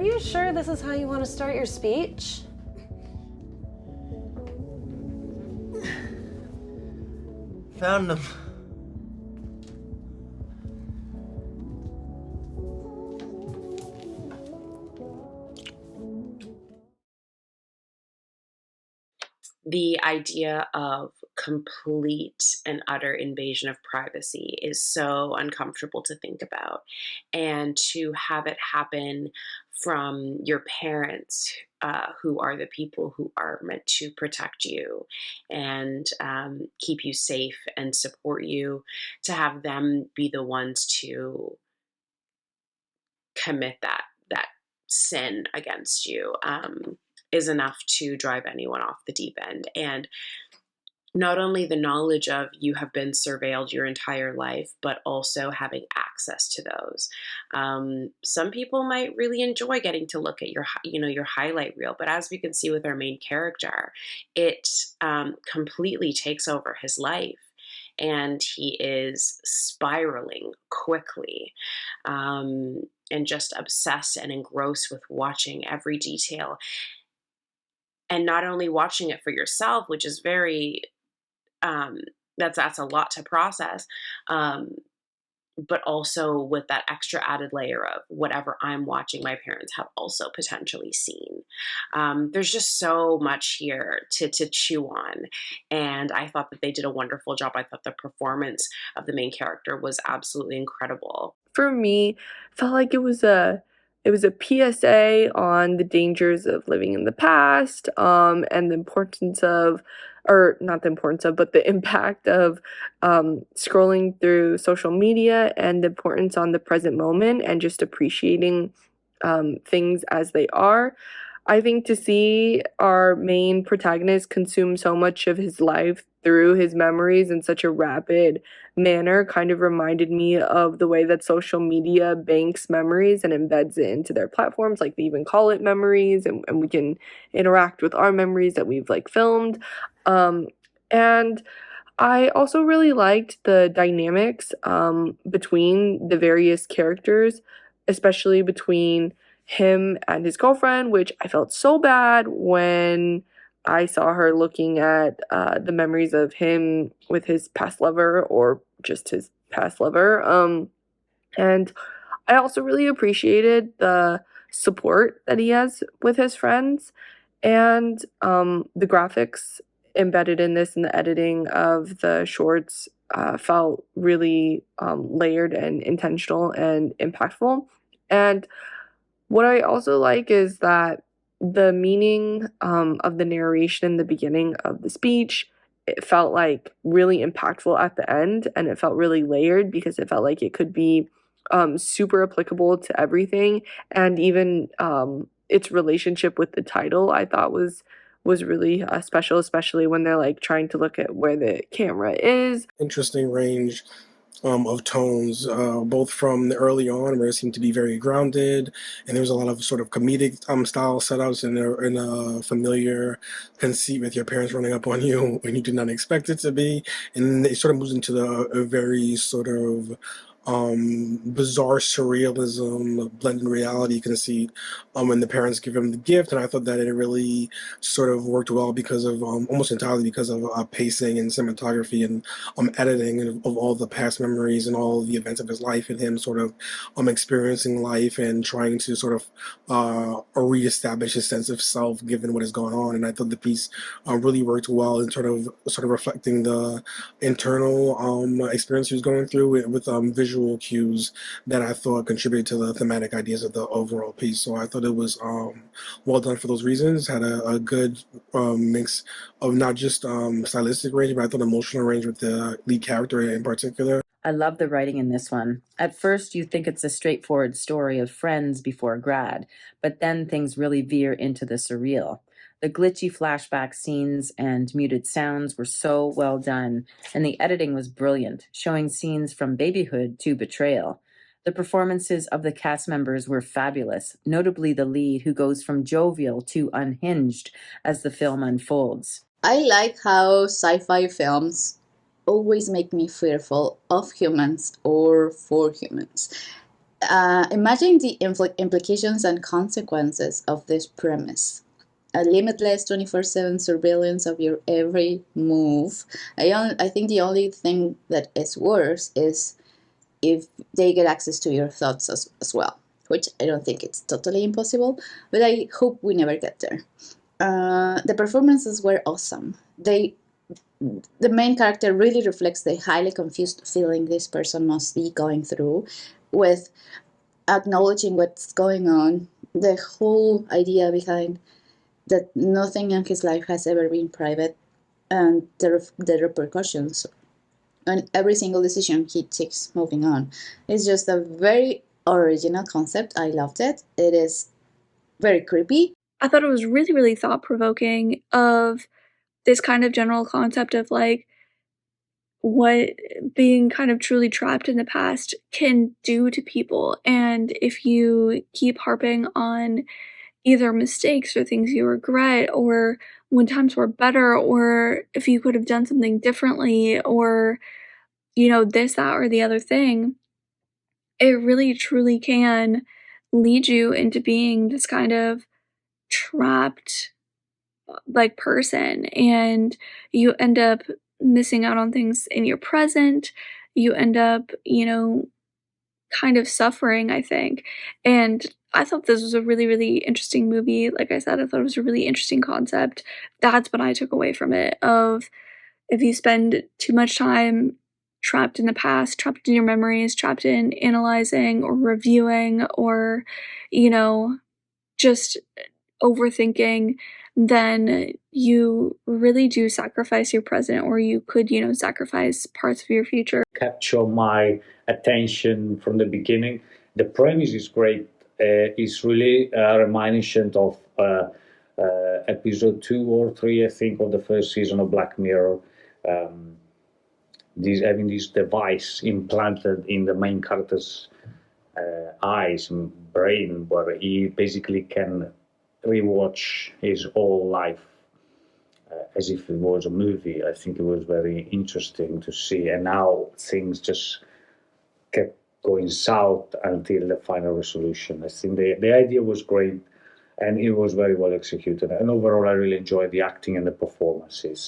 you sure this is how you want to start your speech? Found them. The idea of complete and utter invasion of privacy is so uncomfortable to think about. And to have it happen from your parents, who are the people who are meant to protect you and keep you safe and support you, to have them be the ones to commit that sin against you, is enough to drive anyone off the deep end. And not only the knowledge of you have been surveilled your entire life, but also having access to those. Some people might really enjoy getting to look at your highlight reel, but as we can see with our main character, it completely takes over his life. And he is spiraling quickly, and just obsessed and engrossed with watching every detail. And not only watching it for yourself, which is very that's a lot to process, but also with that extra added layer of whatever I'm watching my parents have also potentially seen. There's just so much here to chew on, and I thought that they did a wonderful job. I thought the performance of the main character was absolutely incredible. For me, felt like it was a PSA on the dangers of living in the past, and the importance of, or not the importance of, but the impact of scrolling through social media, and the importance on the present moment, and just appreciating things as they are. I think to see our main protagonist consume so much of his life through his memories in such a rapid manner kind of reminded me of the way that social media banks memories and embeds it into their platforms. Like, they even call it memories, and we can interact with our memories that we've like filmed. And I also really liked the dynamics between the various characters, especially between him and his girlfriend, which I felt so bad when I saw her looking at the memories of him with his past lover, or just his past lover. And I also really appreciated the support that he has with his friends, and the graphics embedded in this and the editing of the shorts felt really layered and intentional and impactful. And what I also like is that the meaning of the narration in the beginning of the speech, it felt like really impactful at the end, and it felt really layered because it felt like it could be super applicable to everything. And even its relationship with the title, I thought was really special, especially when they're like trying to look at where the camera is. Interesting range of tones, both from the early on where it seemed to be very grounded, and there was a lot of sort of comedic style setups in a familiar conceit with your parents running up on you when you did not expect it to be, and then it sort of moves into a very sort of bizarre surrealism, blended reality conceit when the parents give him the gift. And I thought that it really sort of worked well because of almost entirely because of pacing and cinematography and editing of all the past memories and all the events of his life, and him sort of experiencing life and trying to sort of reestablish his sense of self given what has gone on. And I thought the piece really worked well in sort of reflecting the internal experience he was going through with visual cues that I thought contributed to the thematic ideas of the overall piece. So I thought it was well done for those reasons. Had a good mix of not just stylistic range, but I thought emotional range with the lead character in particular. I love the writing in this one. At first, you think it's a straightforward story of friends before grad, but then things really veer into the surreal. The glitchy flashback scenes and muted sounds were so well done, and the editing was brilliant, showing scenes from babyhood to betrayal. The performances of the cast members were fabulous, notably the lead, who goes from jovial to unhinged as the film unfolds. I like how sci-fi films always make me fearful of humans or for humans. Imagine the implications and consequences of this premise. A limitless 24/7 surveillance of your every move. I think the only thing that is worse is if they get access to your thoughts as well, which I don't think it's totally impossible, but I hope we never get there. The performances were awesome. The main character really reflects the highly confused feeling this person must be going through with acknowledging what's going on, the whole idea behind that nothing in his life has ever been private, and the repercussions on every single decision he takes moving on. It's just a very original concept. I loved it. It is very creepy. I thought it was really, really thought-provoking of this kind of general concept of, like, what being kind of truly trapped in the past can do to people, and if you keep harping on either mistakes or things you regret or when times were better or if you could have done something differently or, this, that, or the other thing, it really truly can lead you into being this kind of trapped, like, person, and you end up missing out on things in your present. You end up, kind of suffering, I think. And I thought this was a really, really interesting movie. Like I said, I thought it was a really interesting concept. That's what I took away from it, of if you spend too much time trapped in the past, trapped in your memories, trapped in analyzing or reviewing or, just overthinking, then you really do sacrifice your present, or you could, sacrifice parts of your future. Capture my attention from the beginning. The premise is great. It's really reminiscent of episode 2 or 3, I think, of the first season of Black Mirror. Having this device implanted in the main character's eyes and brain, where he basically can rewatch his whole life as if it was a movie. I think it was very interesting to see, and now things just kept going south until the final resolution. I think the idea was great, and it was very well executed. And overall, I really enjoyed the acting and the performances.